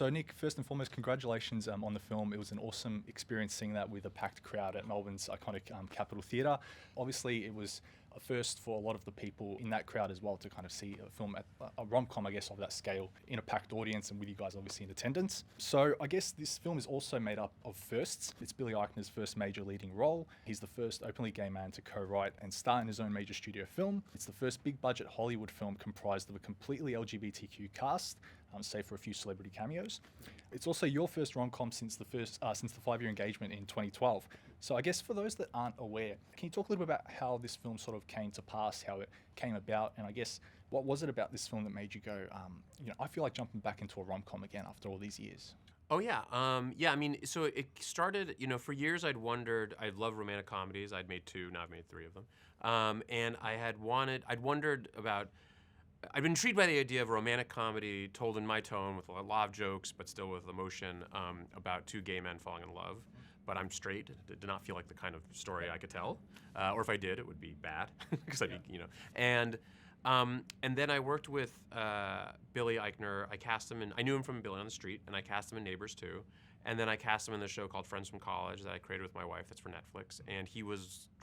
So Nick, first and foremost, congratulations on the film. It was an awesome experience seeing that with a packed crowd at Melbourne's iconic Capitol Theatre. Obviously, it was a first for a lot of the people in that crowd as well to kind of see a film, a rom-com, I guess, of that scale in a packed audience and with you guys obviously in attendance. So I guess this film is also made up of firsts. It's Billy Eichner's first major leading role. He's the first openly gay man to co-write and star in his own major studio film. It's the first big-budget Hollywood film comprised of a completely LGBTQ cast, save for a few celebrity cameos. It's also your first rom-com since the 5-year engagement in 2012. So I guess for those that aren't aware, can you talk a little bit about how this film sort of came to pass, how it came about, and I guess what was it about this film that made you go, I feel like jumping back into a rom-com again after all these years? Oh, yeah. I mean, so it started, for years I'd loved romantic comedies. I'd made 2, now I've made 3 of them. And I've been intrigued by the idea of a romantic comedy told in my tone with a lot of jokes, but still with emotion, about 2 gay men falling in love. But I'm straight. It did not feel like the kind of story I could tell. Or if I did, it would be bad. Because And then I worked with Billy Eichner. I cast him I knew him from Billy on the Street, and I cast him in Neighbors too. And then I cast him in the show called Friends from College that I created with my wife that's for Netflix. And he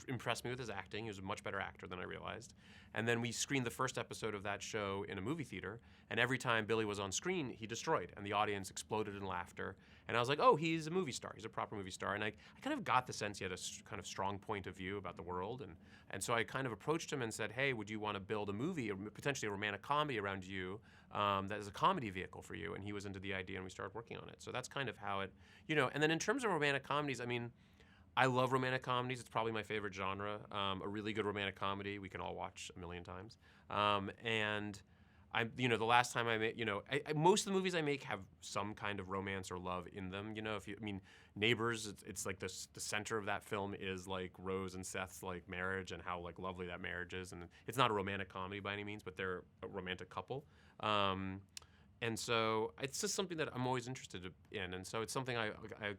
impressed me with his acting. He was a much better actor than I realized. And then we screened the first episode of that show in a movie theater. And every time Billy was on screen, he destroyed. And the audience exploded in laughter. And I was like, oh, he's a movie star. He's a proper movie star. And I kind of got the sense he had a kind of strong point of view about the world. And so I kind of approached him and said, hey, would you want to build a movie, or potentially a romantic comedy around you that is a comedy vehicle for you? And he was into the idea, and we started working on it. So that's kind of how it, And then in terms of romantic comedies, I mean, I love romantic comedies. It's probably my favorite genre. A really good romantic comedy we can all watch a million times. And the last time I made, most of the movies I make have some kind of romance or love in them. Neighbors, it's like the center of that film is like Rose and Seth's like marriage and how like lovely that marriage is. And it's not a romantic comedy by any means, but they're a romantic couple. And so it's just something that I'm always interested in. And so it's something I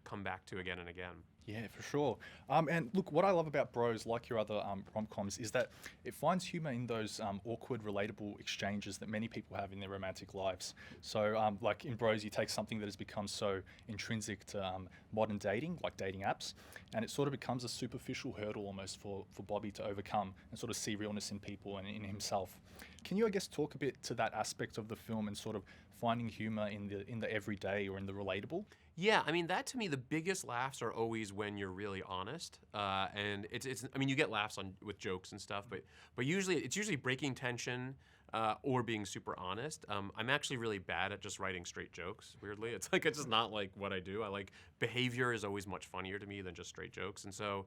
come back to again and again. Yeah, for sure. And look, what I love about Bros, like your other rom-coms, is that it finds humor in those awkward, relatable exchanges that many people have in their romantic lives. So like in Bros, you take something that has become so intrinsic to modern dating, like dating apps, and it sort of becomes a superficial hurdle almost for Bobby to overcome and sort of see realness in people and in himself. Can you, I guess, talk a bit to that aspect of the film and sort of finding humor in the everyday or in the relatable? Yeah, I mean, that to me, the biggest laughs are always when you're really honest. And you get laughs with jokes and stuff, but usually it's breaking tension or being super honest. I'm actually really bad at just writing straight jokes, weirdly. It's just not like what I do. Behavior is always much funnier to me than just straight jokes. And so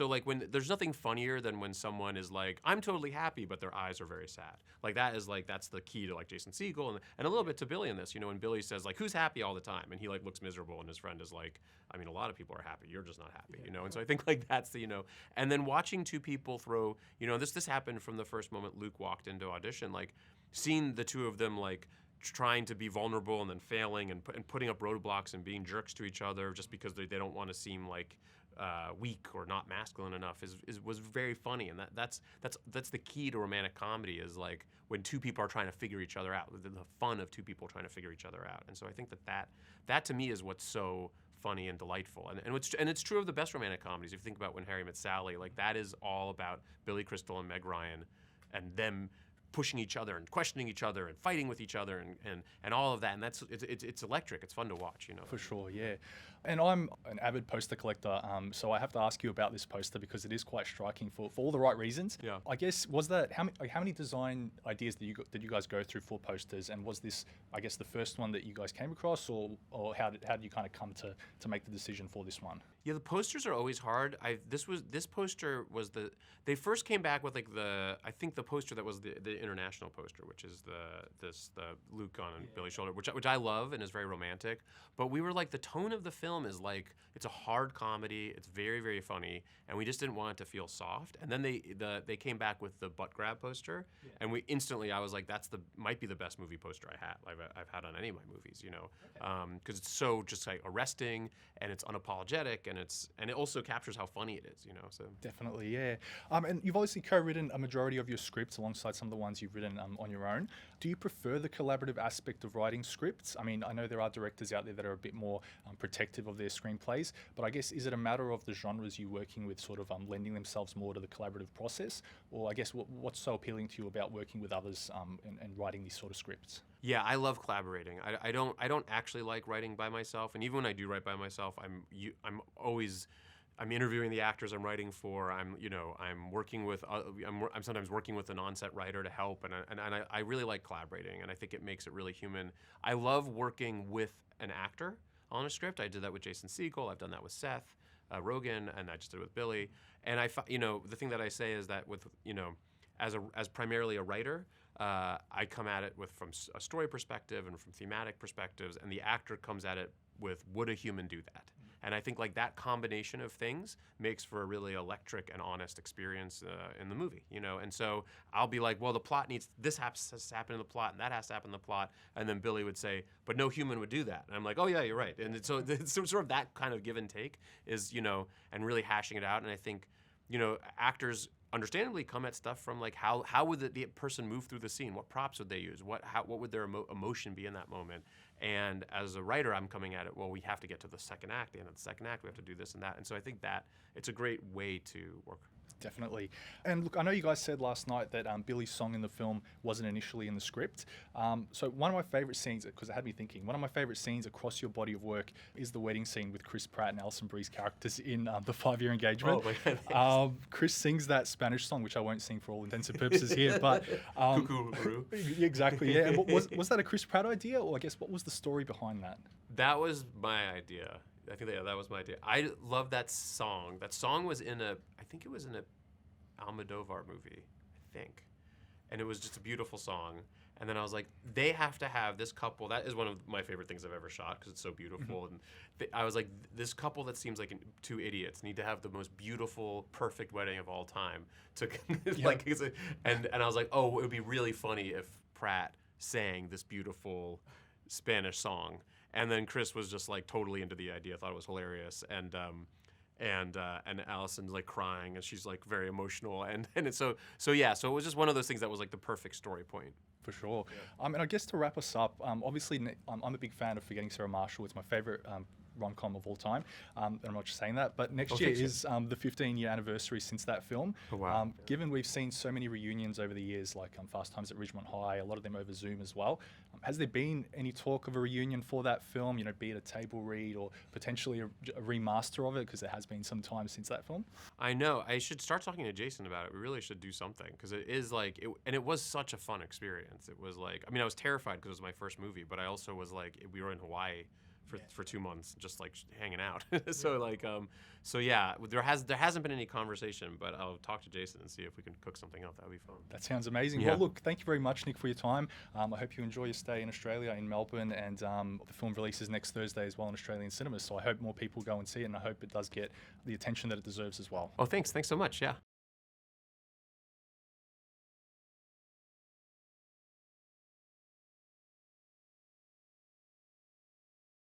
like when there's nothing funnier than when someone is like, I'm totally happy, but their eyes are very sad. Like that's the key to like Jason Segel and a little bit to Billy in this, when Billy says like, who's happy all the time? And he like looks miserable and his friend is like, I mean, a lot of people are happy. You're just not happy, And so I think like that's the, and then watching 2 people throw, this happened from the first moment Luke walked into audition, like seeing the 2 of them like trying to be vulnerable and then failing and putting up roadblocks and being jerks to each other just because they don't want to seem like weak or not masculine enough was very funny. And that's the key to romantic comedy is like when 2 people are trying to figure each other out, the fun of 2 people trying to figure each other out. And so I think that to me is what's so funny and delightful. And it's true of the best romantic comedies. If you think about When Harry Met Sally, like that is all about Billy Crystal and Meg Ryan and them pushing each other and questioning each other and fighting with each other and all of that. And it's electric. It's fun to watch, For sure, yeah. And I'm an avid poster collector, so I have to ask you about this poster because it is quite striking for all the right reasons. Yeah. I guess, was that, how many design ideas did you guys go through for posters? And was this, I guess, the first one that you guys came across, or how did you kind of come to make the decision for this one? Yeah, the posters are always hard. This poster was they first came back with like I think the poster that was the international poster, which is the Luke on Billy's shoulder, which I love and is very romantic. But we were like, the tone of the film is like, it's a hard comedy, it's very, very funny, and we just didn't want it to feel soft. And then they came back with the butt grab poster, and I was like, might be the best movie poster I've had on any of my movies, because it's so just like arresting and it's unapologetic and it also captures how funny it is, So definitely, yeah. And you've obviously co-written a majority of your scripts alongside some of the ones ones you've written on your own. Do you prefer the collaborative aspect of writing scripts? I mean, I know there are directors out there that are a bit more protective of their screenplays, but I guess is it a matter of the genres you're working with sort of lending themselves more to the collaborative process? Or I guess what's so appealing to you about working with others and writing these sort of scripts? Yeah, I love collaborating. I don't actually like writing by myself, and even when I do write by myself, I'm interviewing the actors I'm writing for. I'm working with I'm sometimes working with an on-set writer to help, and I really like collaborating, and I think it makes it really human. I love working with an actor on a script. I did that with Jason Segel. I've done that with Seth Rogen, and I just did it with Billy. And the thing that I say is that with as primarily a writer, I come at it from a story perspective and from thematic perspectives, and the actor comes at it with, would a human do that? And I think like that combination of things makes for a really electric and honest experience in the movie, And so I'll be like, well, the plot this has to happen in the plot, and that has to happen in the plot. And then Billy would say, but no human would do that. And I'm like, oh yeah, you're right. And so it's sort of that kind of give and take is, and really hashing it out. And I think, actors understandably come at stuff from like how would the person move through the scene? What props would they use? What would their emotion be in that moment? And as a writer, I'm coming at it, well, we have to get to the second act. The end of the second act, we have to do this and that. And so I think that it's a great way to work. Definitely. And look, I know you guys said last night that Billy's song in the film wasn't initially in the script. So one of my favorite scenes, because it had me thinking, one of my favorite scenes across your body of work is the wedding scene with Chris Pratt and Alison Brie's characters in the 5-Year Engagement. Oh my God, Chris sings that Spanish song, which I won't sing for all intents and purposes here, but Cuckoo. Exactly, yeah. And was that a Chris Pratt idea, or I guess what was the story behind that? That was my idea. I think that was my idea. I love that song. That song was I think it was in a Almodovar movie, I think. And it was just a beautiful song. And then I was like, they have to have this couple. That is one of my favorite things I've ever shot because it's so beautiful. And I was like, this couple that seems like two idiots need to have the most beautiful, perfect wedding of all time. And I was like, oh, it would be really funny if Pratt sang this beautiful Spanish song. And then Chris was just like totally into the idea. I thought it was hilarious. And Allison's like crying, and she's like very emotional, and so it was just one of those things that was like the perfect story point. For sure. Yeah. And I guess to wrap us up, obviously I'm a big fan of Forgetting Sarah Marshall. It's my favorite rom-com of all time. And I'm not just saying that, but next year is the 15-year anniversary since that film. Oh, wow. Given we've seen so many reunions over the years, like Fast Times at Ridgemont High, a lot of them over Zoom as well, has there been any talk of a reunion for that film, be it a table read or potentially a remaster of it, because it has been some time since that film? I know. I should start talking to Jason about it. We really should do something, because it is like, and it was such a fun experience. It was like, I was terrified because it was my first movie, but I also was like, we were in Hawaii for 2 months, just like hanging out. There hasn't been any conversation, but I'll talk to Jason and see if we can cook something up. That would be fun. That sounds amazing. Yeah. Well, look, thank you very much, Nick, for your time. I hope you enjoy your stay in Australia, in Melbourne, and the film releases next Thursday as well in Australian cinemas. So I hope more people go and see it, and I hope it does get the attention that it deserves as well. Oh, thanks so much. Yeah.